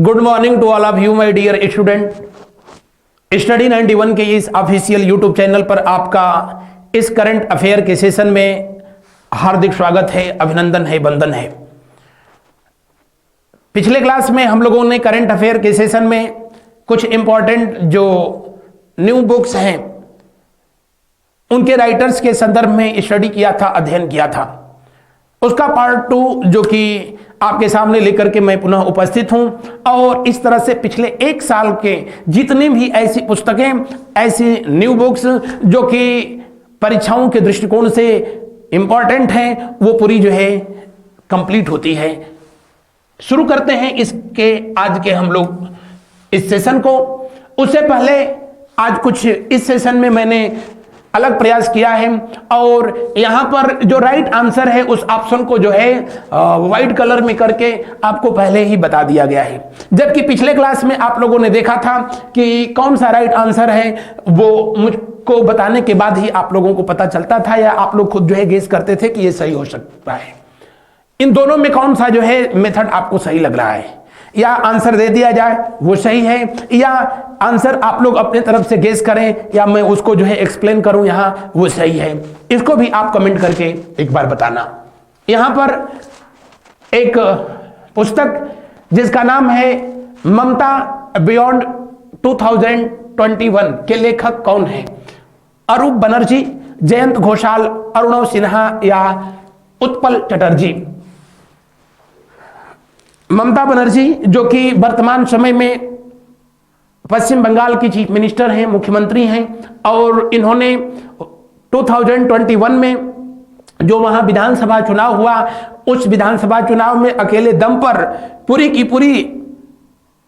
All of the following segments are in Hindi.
Good morning to all of you my dear student. Study 91 के इस ऑफिशियल यूट्यूब चैनल पर आपका इस करंट अफेयर के सेशन में हार्दिक स्वागत है, अभिनंदन है, वंदन है। पिछले क्लास में हम लोगों ने करंट अफेयर के सेशन में कुछ इंपॉर्टेंट जो न्यू बुक्स हैं उनके राइटर्स के संदर्भ में स्टडी किया था, अध्ययन किया था। उसका पार्ट 2 जो कि आपके सामने लेकर के मैं पुनः उपस्थित हूं, और इस तरह से पिछले एक साल के जितनी भी ऐसी पुस्तकें, ऐसी न्यू बुक्स जो कि परीक्षाओं के दृष्टिकोण से इंपॉर्टेंट हैं, वो पूरी जो है कंप्लीट होती है। शुरू करते हैं इसके आज के हम लोग इस सेशन को। उससे पहले आज कुछ इस सेशन में मैंने अलग प्रयास किया है, और यहां पर जो राइट आंसर है उस ऑप्शन को जो है व्हाइट कलर में करके आपको पहले ही बता दिया गया है। जबकि पिछले क्लास में आप लोगों ने देखा था कि कौन सा राइट आंसर है वो मुझको बताने के बाद ही आप लोगों को पता चलता था, या आप लोग खुद जो है गेस करते थे कि ये सही हो सकता है। इन दोनों में कौन सा जो है मेथड आपको सही लग रहा है, या आंसर दे दिया जाए वो सही है, या आंसर आप लोग अपने तरफ से गेस करें, या मैं उसको जो है एक्सप्लेन करूं यहां वो सही है, इसको भी आप कमेंट करके एक बार बताना। यहां पर एक पुस्तक जिसका नाम है ममता बियॉन्ड 2021 के लेखक कौन है? अरूप बनर्जी, जयंत घोषाल, अरुणव सिन्हा या उत्पल चटर्जी? ममता बनर्जी जो कि वर्तमान समय में पश्चिम बंगाल की चीफ मिनिस्टर हैं, मुख्यमंत्री हैं, और इन्होंने 2021 में जो वहां विधानसभा चुनाव हुआ, उस विधानसभा चुनाव में अकेले दम पर पूरी की पूरी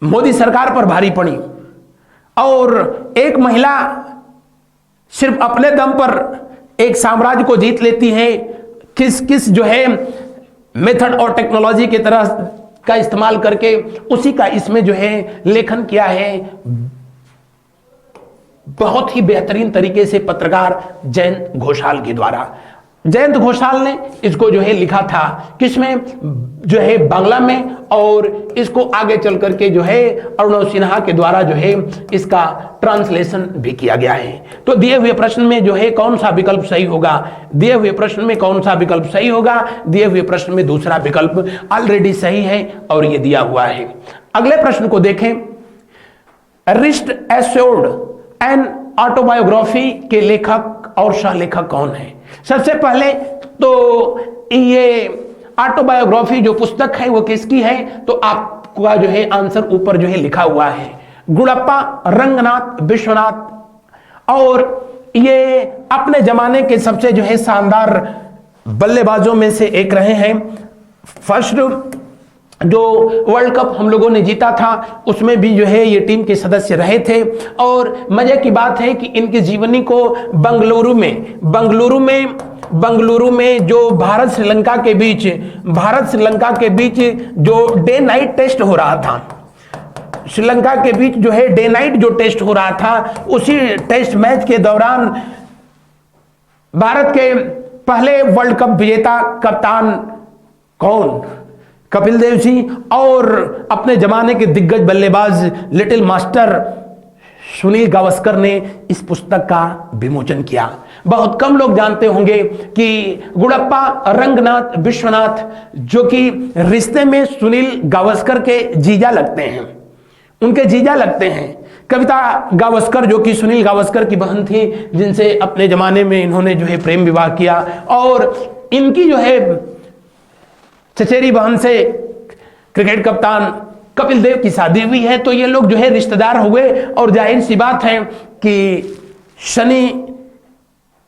मोदी सरकार पर भारी पड़ी, और एक महिला सिर्फ अपने दम पर एक साम्राज्य को जीत लेती है। किस किस जो है मेथड और टेक्नोलॉजी की तरह का इस्तेमाल करके, उसी का इसमें जो है लेखन किया है बहुत ही बेहतरीन तरीके से पत्रकार जयंत घोषाल के द्वारा। जयंत घोषाल ने इसको जो है लिखा था किसमें, जो है बांग्ला में, और इसको आगे चल करके जो है अरुणव सिन्हा के द्वारा जो है इसका ट्रांसलेशन भी किया गया है। तो दिए हुए प्रश्न में जो है कौन सा विकल्प सही होगा, दिए हुए प्रश्न में कौन सा विकल्प सही होगा, दिए हुए प्रश्न में दूसरा विकल्प ऑलरेडी सही है और ये दिया हुआ है। अगले प्रश्न को देखें। रिस्ट एश्योर्ड एन ऑटोबायोग्राफी के लेखक और सह लेखक कौन है? सबसे पहले तो ये ऑटोबायोग्राफी जो पुस्तक है वो किसकी है, तो आपका जो है आंसर ऊपर जो है लिखा हुआ है, गुड़प्पा रंगनाथ विश्वनाथ। और ये अपने जमाने के सबसे जो है शानदार बल्लेबाजों में से एक रहे हैं। फर्स्ट जो वर्ल्ड कप हम लोगों ने जीता था उसमें भी जो है ये टीम के सदस्य रहे थे। और मजे की बात है कि इनकी जीवनी को बंगलुरु में जो भारत श्रीलंका के बीच जो डे नाइट टेस्ट हो रहा था, श्रीलंका के बीच जो है डे नाइट जो टेस्ट हो रहा था, उसी टेस्ट मैच के दौरान भारत के पहले वर्ल्ड कप विजेता कप्तान कौन? कपिल देव जी, और अपने जमाने के दिग्गज बल्लेबाज लिटिल मास्टर सुनील गावस्कर ने इस पुस्तक का विमोचन किया। बहुत कम लोग जानते होंगे कि गुड़प्पा रंगनाथ विश्वनाथ जो कि रिश्ते में सुनील गावस्कर के जीजा लगते हैं, उनके जीजा लगते हैं। कविता गावस्कर जो कि सुनील गावस्कर की बहन थी, जिनसे अपने जमाने में इन्होंने जो है प्रेम विवाह किया, और इनकी जो है चचेरी बहन से क्रिकेट कप्तान कपिल देव की शादी हुई है। तो ये लोग जो है रिश्तेदार हुए, और जाहिर सी बात है कि शनि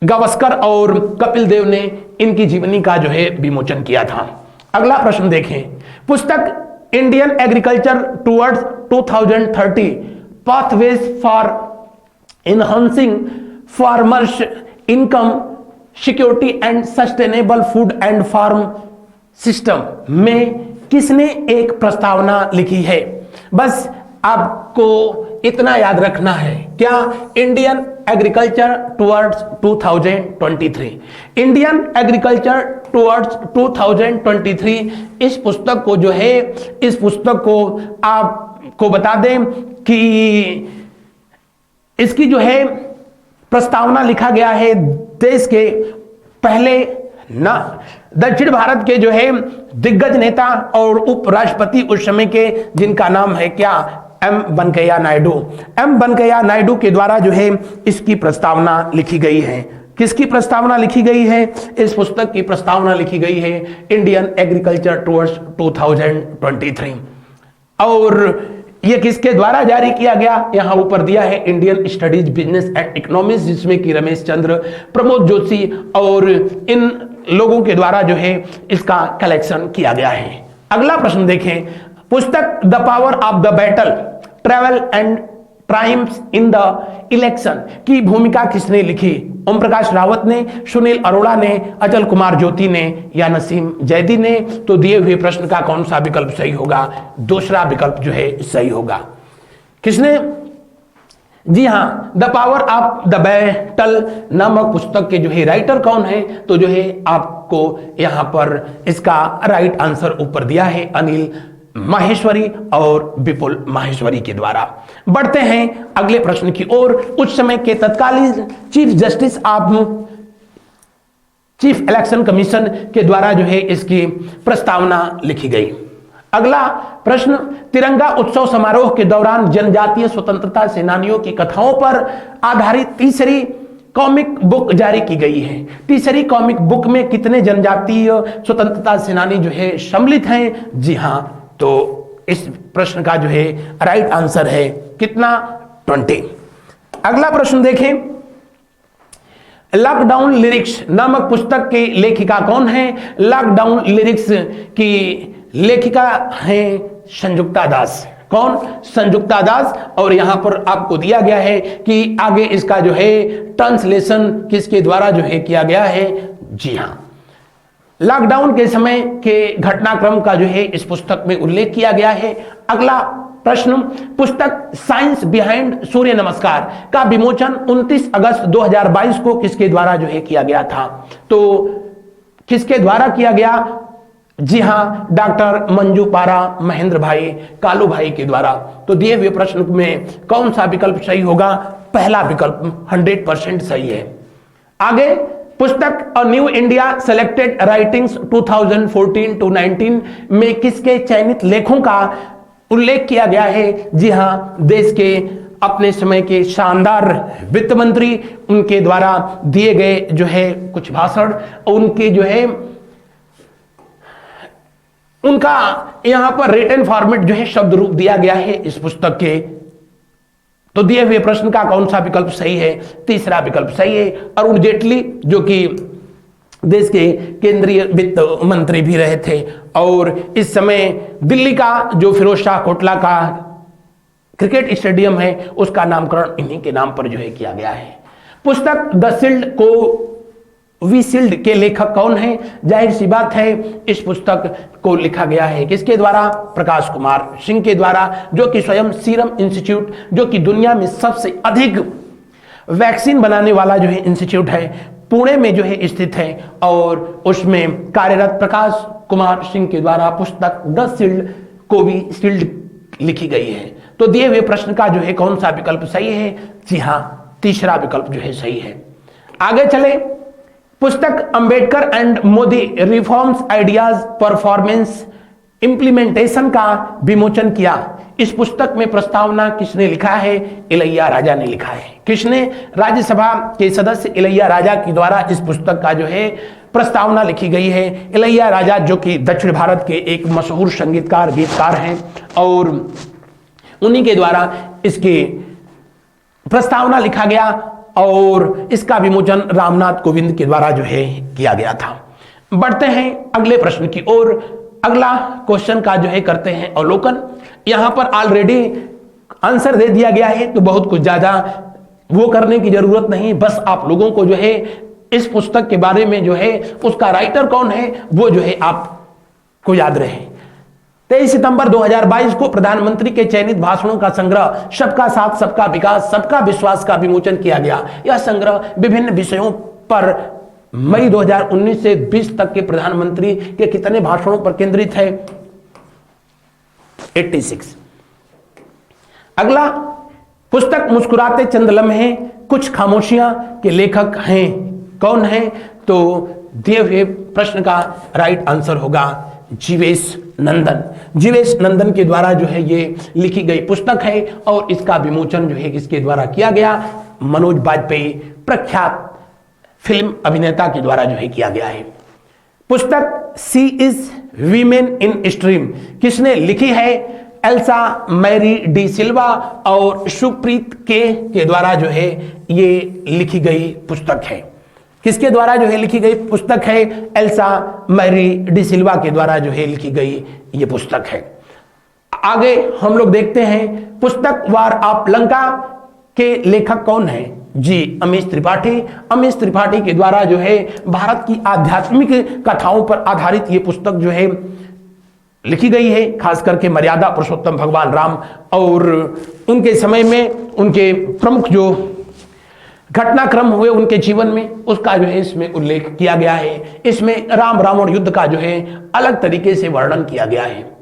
गावस्कर और कपिल देव ने इनकी जीवनी का जो है विमोचन किया था। अगला प्रश्न देखें। पुस्तक Indian agriculture towards 2030 pathways for enhancing farmers income security and sustainable food and farm system में किसने एक प्रस्तावना लिखी है? बस आपको इतना याद रखना है, क्या? Indian agriculture towards 2023, Indian agriculture towards 2023। इस पुस्तक को जो है, इस पुस्तक को आप आपको बता दें कि इसकी जो है प्रस्तावना लिखा गया है देश के पहले ना दक्षिण भारत के जो है दिग्गज नेता और उपराष्ट्रपति उस समय के, जिनका नाम है क्या, एम वेंकैया नायडू। एम वेंकैया नायडू के द्वारा जो है इसकी प्रस्तावना लिखी गई है। किसकी प्रस्तावना लिखी गई है? इस पुस्तक की प्रस्तावना लिखी गई है इंडियन एग्रीकल्चर टूवर्ड्स 2023। और ये किसके द्वारा जारी किया गया? यहां ऊपर दिया है Indian studies business and economics, जिसमें कि रमेश चंद्र, प्रमोद जोशी और इन लोगों के द्वारा जो है इसका कलेक्शन किया गया है। अगला प्रश्न देखें, पुस्तक the power of the battle, travel and triumphs in the election की भूमिका किसने लिखी? ओम प्रकाश रावत ने, सुनील अरोड़ा ने, अचल कुमार ज्योति ने या नसीम जैदी ने? तो दिए हुए प्रश्न का कौन सा विकल्प सही होगा? दूसरा विकल्प जो है सही होगा। किसने? जी हां, the power of the battle नामक पुस्तक के जो है राइटर कौन है? तो जो है आपको यहां पर इसका राइट आंसर ऊपर दिया है अनिल माहेश्वरी और विपुल माहेश्वरी के द्वारा। बढ़ते हैं अगले प्रश्न की ओर। उस समय के तत्कालीन chief justice of chief election commission के द्वारा जो है इसकी प्रस्तावना लिखी गई। अगला प्रश्न, तिरंगा उत्सव समारोह के दौरान जनजातीय स्वतंत्रता सेनानियों की कथाओं पर आधारित तीसरी कॉमिक बुक जारी की गई है। तीसरी कॉमिक बुक में कितने जनजातीय स्वतंत्रता सेनानी जो है सम्मिलित हैं? जी हां, तो इस प्रश्न का जो है राइट आंसर है कितना? 20। अगला प्रश्न देखें, लॉकडाउन लिरिक्स नामक पुस्तक की लेखिका कौन है? लॉकडाउन लिरिक्स की लेखिका है संजुक्ता दास। कौन? संजुक्ता दास। और यहां पर आपको दिया गया है कि आगे इसका जो है ट्रांसलेशन किसके द्वारा जो है किया गया है? जी हां, लॉकडाउन के समय के घटनाक्रम का जो है इस पुस्तक में उल्लेख किया गया है। अगला प्रश्न, पुस्तक साइंस बिहाइंड सूर्य नमस्कार का विमोचन 29 अगस्त 2022 को किसके द्वारा जो है किया गया था? तो किसके द्वारा किया गया? जी हां, डॉक्टर मंजू पारा महेंद्र भाई कालू भाई के द्वारा। तो दिए हुए प्रश्न में कौन सा विकल्प सही होगा? पहला विकल्प 100% सही है। आगे, पुस्तक a new India selected writings 2014-19 में किसके चयनित लेखों का उल्लेख किया गया है? जी हां, देश के अपने समय के शानदार वित्त मंत्री, उनके द्वारा दिए गए जो है कुछ भाषण, उनके जो है उनका यहां पर रिटन फॉर्मेट जो है शब्द रूप दिया गया है इस पुस्तक के। तो दिए हुए प्रश्न का कौन सा विकल्प सही है? तीसरा विकल्प सही है। अरुण जेटली जो कि देश के केंद्रीय वित्त मंत्री भी रहे थे और इस समय दिल्ली का जो फिरोज शाह कोटला का क्रिकेट स्टेडियम है उसका नामकरण इन्हीं के नाम पर जो है किया गया है। पुस्तक द शील्ड को वी शील्ड के लेखक कौन है? जाहिर सी बात है इस पुस्तक को लिखा गया है किसके द्वारा? प्रकाश कुमार सिंह के द्वारा, जो कि स्वयं सीरम इंस्टीट्यूट, जो कि दुनिया में सबसे अधिक वैक्सीन बनाने वाला जो है इंस्टीट्यूट है, पुणे में जो है स्थित है और उसमें कार्यरत प्रकाश कुमार सिंह के द्वारा पुस्तक द शील्ड को वी शील्ड लिखी गई है। तो दिए हुए प्रश्न का जो है कौन सा विकल्प सही है? जी हां, तीसरा विकल्प जो है सही है। आगे चले, पुस्तक Ambedkar and Modi reforms ideas performance implementation का विमोचन किया। इस पुस्तक में प्रस्तावना किसने लिखा है? इलैया राजा ने लिखा है। किसने? राज्यसभा के सदस्य इलैया राजा के द्वारा इस पुस्तक का जो है प्रस्तावना लिखी गई है। इलैया राजा जो कि दक्षिण भारत के एक मशहूर संगीतकार गीतकार हैं और उन्हीं के द्वारा इसकी प्रस्तावना लिखा गया और इसका विमोचन रामनाथ कोविंद के द्वारा जो है किया गया था। बढ़ते हैं अगले प्रश्न की ओर। अगला क्वेश्चन का जो है करते हैं अवलोकन। यहां पर ऑलरेडी आंसर दे दिया गया है तो बहुत कुछ ज्यादा वो करने की जरूरत नहीं, बस आप लोगों को जो है इस पुस्तक के बारे में जो है उसका राइटर कौन है वो जो है आपको याद रहे। 23 सितंबर 2022 को प्रधानमंत्री के चयनित भाषणों का संग्रह सबका साथ सबका विकास सबका विश्वास का विमोचन किया गया। यह संग्रह विभिन्न विषयों पर मई 2019 से 20 तक के प्रधानमंत्री के कितने भाषणों पर केंद्रित है? 86। अगला, पुस्तक मुस्कुराते चंद लम्हे कुछ खामोशियां के लेखक हैं, कौन है? तो दिए हुए प्रश्न का राइट आंसर होगा जीवेश नंदन। जीवेश नंदन के द्वारा जो है ये लिखी गई पुस्तक है और इसका विमोचन जो है किसके द्वारा किया गया? मनोज बाजपेयी प्रख्यात फिल्म अभिनेता के द्वारा जो है किया गया है। पुस्तक सी इज वीमेन इन स्ट्रीम किसने लिखी है? एल्सा मैरी डी सिल्वा और सुप्रीत के द्वारा जो है ये लिखी गई पुस्तक है। किसके द्वारा जो है लिखी गई पुस्तक है? एल्सा मैरी डी सिल्वा के द्वारा जो है लिखी गई ये पुस्तक है। आगे हम लोग देखते हैं पुस्तक वार ऑफ लंका के लेखक कौन है? जी, अमीश त्रिपाठी। अमीश त्रिपाठी के द्वारा जो है भारत की आध्यात्मिक कथाओं पर आधारित ये पुस्तक जो है लिखी गई है, खास करके मर्यादा पुरुषोत्तम भगवान राम और उनके समय में उनके प्रमुख जो घटनाक्रम हुए उनके जीवन में, उसका जो है इसमें उल्लेख किया गया है। इसमें राम रावण युद्ध का जो है अलग तरीके से वर्णन किया गया है।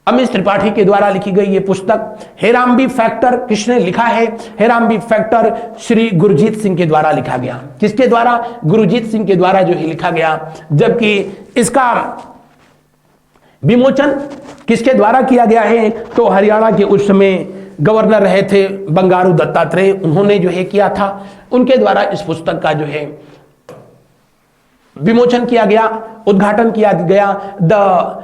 अमीश त्रिपाठी के द्वारा लिखी गई ये पुस्तक हेराम्बी फैक्टर किसने लिखा है? हेराम्बी फैक्टर श्री गुरजीत सिंह के द्वारा लिखा गया। किसके द्वारा? गुरजीत सिंह के द्वारा जो है लिखा गया। जबकि इसका विमोचन किसके द्वारा किया गया है? तो हरियाणा के उस समय गवर्नर रहे थे बंगारू दत्तात्रेय, उन्होंने जो है किया था। उनके द्वारा इस पुस्तक का जो है विमोचन किया गया, उद्घाटन किया गया। द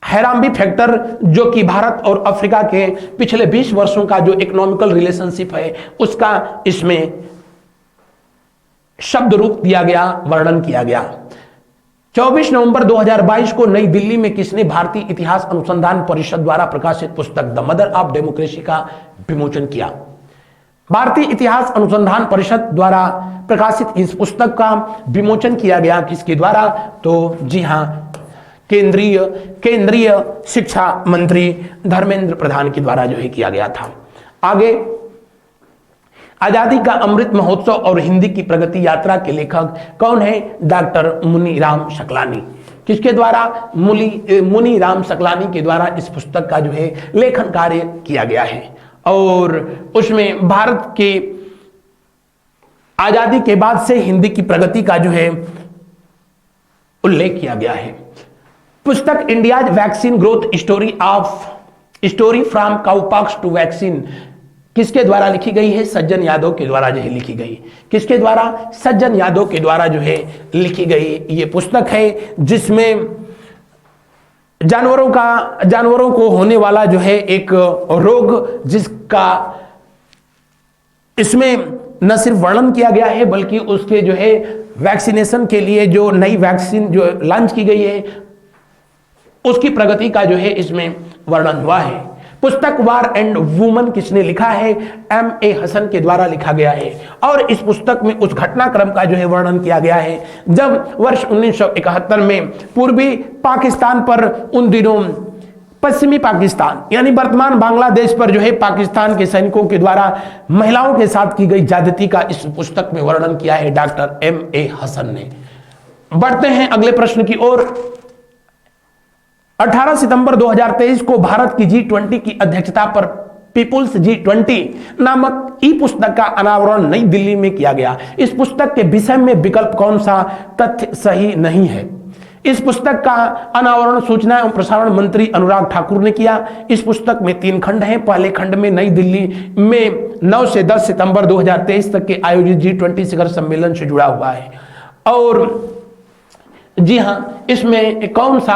हेराम्बी फैक्टर जो कि भारत और अफ्रीका के पिछले 20 वर्षों का जो इकोनॉमिकल रिलेशनशिप है उसका इसमें शब्द रूप दिया गया, वर्णन किया गया। 24 नवंबर 2022 को नई दिल्ली में किसने भारतीय इतिहास अनुसंधान परिषद द्वारा प्रकाशित पुस्तक द मदर ऑफ डेमोक्रेसी का विमोचन किया? भारतीय इतिहास अनुसंधान परिषद द्वारा प्रकाशित इस पुस्तक का विमोचन किया गया किसके द्वारा? तो जी हां, केंद्रीय शिक्षा मंत्री धर्मेंद्र प्रधान के द्वारा जो है किया गया था। आगे, आजादी का अमृत महोत्सव और हिंदी की प्रगति यात्रा के लेखक कौन है? डॉक्टर मुनीराम शकलानी। किसके द्वारा? मुनीराम शकलानी के द्वारा इस पुस्तक का जो है लेखन कार्य किया गया है और उसमें भारत के आजादी के बाद से हिंदी की प्रगति का जो है उल्लेख किया गया है। पुस्तक India's vaccine growth story from cowpox to vaccine किसके द्वारा लिखी गई है? सज्जन यादव के द्वारा जो है लिखी गई। किसके द्वारा? सज्जन यादव के द्वारा जो है लिखी गई ये पुस्तक है, जिसमें जानवरों को होने वाला जो है एक रोग, जिसका इसमें न सिर्फ वर्णन किया गया है बल्कि उसके जो है वैक्सीनेशन के लिए जो नई वैक्सीन जो लॉन्च की गई है उसकी प्रगति का जो है इसमें वर्णन हुआ है। पुस्तक वार एंड वुमन किसने लिखा है? M.A. हसन के द्वारा लिखा गया है और इस पुस्तक में उस घटनाक्रम का जो है वर्णन किया गया है जब वर्ष 1971 में पूर्वी पाकिस्तान पर, उन दिनों पश्चिमी पाकिस्तान यानी वर्तमान बांग्लादेश पर जो है पाकिस्तान के सैनिकों के द्वारा महिलाओं के साथ की गई ज्यादती का इस पुस्तक में वर्णन किया है डॉक्टर M.A. हसन ने। बढ़ते हैं अगले प्रश्न की ओर। 18 सितंबर 2023 को भारत की G20 की अध्यक्षता पर पीपुल्स G20 नामक ई पुस्तक का अनावरण नई दिल्ली में किया गया। इस पुस्तक के विषय में विकल्प कौन सा तथ्य सही नहीं है? इस पुस्तक का अनावरण सूचना एवं प्रसारण मंत्री अनुराग ठाकुर ने किया। इस पुस्तक में 3 खंड हैं। पहले खंड में नई दिल्ली में 9 से 10 सितंबर 2023 तक के आयोजित G20 शिखर सम्मेलन से जुड़ा हुआ है और जी हां, इसमें कौन सा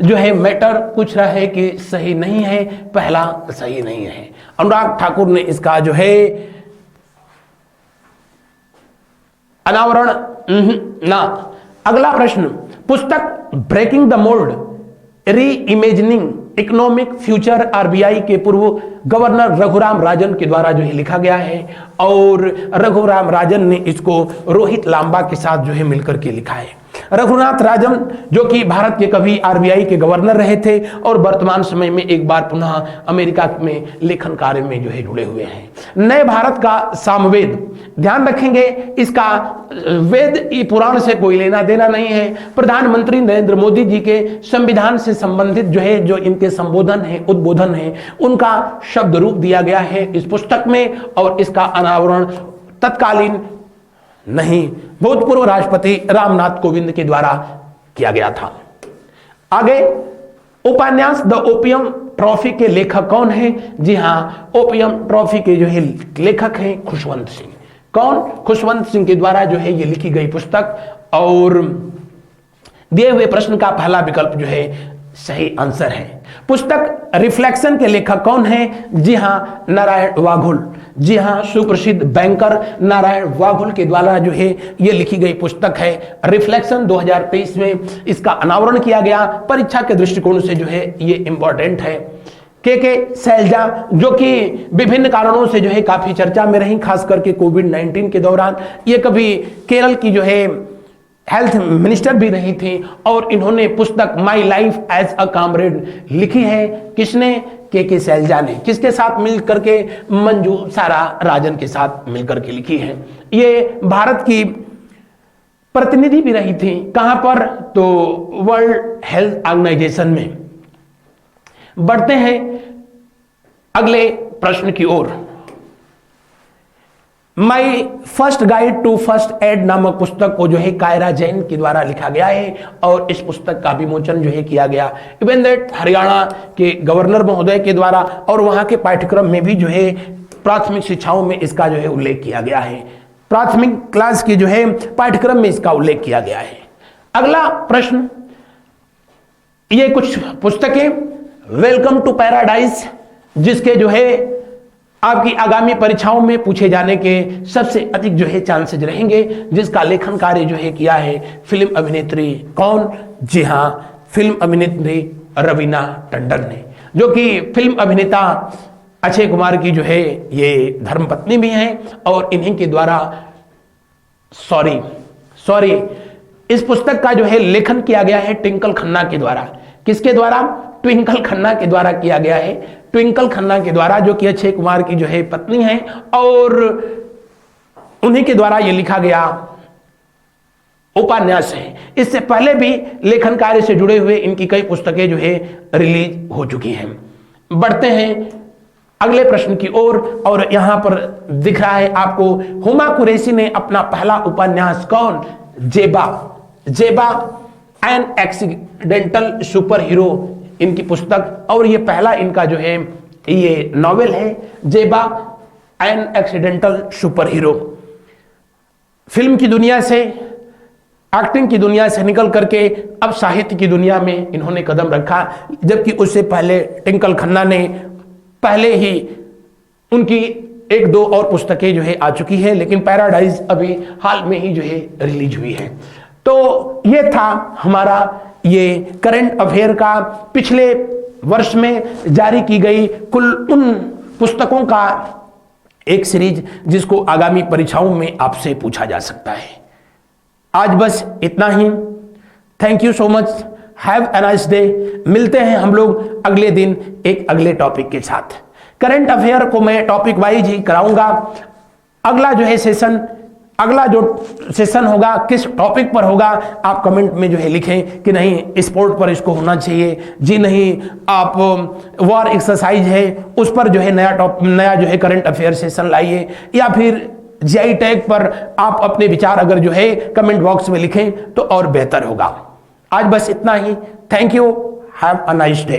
जो है मैटर पूछ रहा है कि सही नहीं है? पहला सही नहीं है। अनुराग ठाकुर ने इसका जो है अनावरण ना। अगला प्रश्न, पुस्तक ब्रेकिंग द मोल्ड री इमेजिनिंग इकोनॉमिक फ्यूचर RBI के पूर्व गवर्नर रघुराम राजन के द्वारा जो है लिखा गया है और रघुराम राजन ने इसको रोहित लांबा के साथ जो है मिलकर के लिखा है। रघुनाथ राजन जो कि भारत के कभी आरबीआई के गवर्नर रहे थे और वर्तमान समय में एक बार पुनः अमेरिका में लेखन कार्य में जो है जुड़े हुए हैं। नए भारत का सामवेद, ध्यान रखेंगे इसका वेद पुराण से कोई लेना देना नहीं है। प्रधानमंत्री नरेंद्र मोदी जी के संविधान से संबंधित जो है जो इनके संबोधन है, उद्बोधन है, उनका शब्द रूप दिया गया है इस पुस्तक में और इसका अनावरण तत्कालीन नहीं भूतपूर्व राष्ट्रपति रामनाथ कोविंद के द्वारा किया गया था। आगे उपन्यास द ओपियम ट्रॉफी के लेखक कौन है? जी हां, ओपियम ट्रॉफी के जो है लेखक हैं खुशवंत सिंह। कौन? खुशवंत सिंह के द्वारा जो है ये लिखी गई पुस्तक। और दिए हुए प्रश्न का पहला विकल्प जो है सही आंसर है। पुस्तक रिफ्लेक्शन के लेखक कौन है? जी हां, नारायण वाघुल। जी हां, सुप्रसिद्ध बैंकर नारायण वाघुल के द्वारा जो है ये लिखी गई पुस्तक है रिफ्लेक्शन। 2023 में इसका अनावरण किया गया। परीक्षा के दृष्टिकोण से जो है ये इंपॉर्टेंट है। के शैलजा जो कि विभिन्न कारणों से जो है काफी चर्चा में रही, खास करके कोविड-19 के दौरान। ये कभी केरल की जो है हेल्थ मिनिस्टर भी रही थी और इन्होंने पुस्तक my life as a comrade लिखी है। किसने? के शैलजा ने। किसके साथ मिल करके? मंजू सारा राजन के साथ मिलकर के लिखी है। ये भारत की प्रतिनिधि भी रही थी। कहां पर? तो वर्ल्ड हेल्थ ऑर्गेनाइजेशन में। बढ़ते हैं अगले प्रश्न की ओर। My first guide to first aid नामक पुस्तक को जो है कायरा जैन के द्वारा लिखा गया है और इस पुस्तक का विमोचन जो है किया गया इवन दैट हरियाणा के गवर्नर महोदय के द्वारा और वहां के पाठ्यक्रम में भी जो है प्राथमिक शिक्षाओं में इसका जो है उल्लेख किया गया है। प्राथमिक क्लास के जो है पाठ्यक्रम में इसका उल्लेख किया गया है। अगला प्रश्न, ये कुछ पुस्तकें वेलकम टू पैराडाइज जिसके जो है आपकी आगामी परीक्षाओं में पूछे जाने के सबसे अधिक जो है चांसेस रहेंगे, जिसका लेखन कार्य जो है किया है फिल्म अभिनेत्री कौन? जी हां, फिल्म अभिनेत्री रवीना टंडन ने, जो कि फिल्म अभिनेता अक्षय कुमार की जो है ये धर्मपत्नी भी हैं और इन्हीं के द्वारा सॉरी इस पुस्तक का जो है लेखन किया गया है ट्विंकल खन्ना के द्वारा। किसके द्वारा? ट्विंकल खन्ना के द्वारा किया गया है। ट्विंकल खन्ना के द्वारा जो कि अक्षय कुमार की जो है पत्नी है और उन्हीं के द्वारा ये लिखा गया उपन्यास है। इससे पहले भी लेखन कार्य से जुड़े हुए इनकी कई पुस्तकें जो है रिलीज हो चुकी हैं। बढ़ते हैं अगले प्रश्न की ओर और यहां पर दिख रहा है आपको हुमा कुरैशी ने अपना पहला उपन्यास कौन? जेबा एन एक्सीडेंटल सुपर हीरो इनकी पुस्तक और ये पहला इनका जो है ये नॉवेल है जेबा an accidental super hero. Film की दुनिया से, एक्टिंग की दुनिया से निकल करके अब साहित्य की दुनिया में इन्होंने कदम रखा, जबकि उससे पहले ट्विंकल खन्ना ने पहले ही उनकी एक दो और पुस्तकें जो है आ चुकी है, लेकिन पैराडाइज अभी हाल में ही जो है रिलीज हुई है। तो ये था हमारा ये करंट अफेयर का पिछले वर्ष में जारी की गई कुल उन पुस्तकों का एक सीरीज जिसको आगामी परीक्षाओं में आपसे पूछा जा सकता है। आज बस इतना ही। Thank you so much, have a nice day. मिलते हैं हम लोग अगले दिन एक अगले टॉपिक के साथ। करंट अफेयर को मैं टॉपिक वाइज ही कराऊंगा। अगला जो है सेशन, अगला जो सेशन होगा किस टॉपिक पर होगा आप कमेंट में जो है लिखें कि नहीं स्पोर्ट पर इसको होना चाहिए, जी नहीं आप वॉर एक्सरसाइज है उस पर जो है नया जो है करंट अफेयर सेशन लाइए, या फिर जीआई टैग पर आप अपने विचार अगर जो है कमेंट बॉक्स में लिखें तो और बेहतर होगा। आज बस इतना ही। Thank you, have a nice day.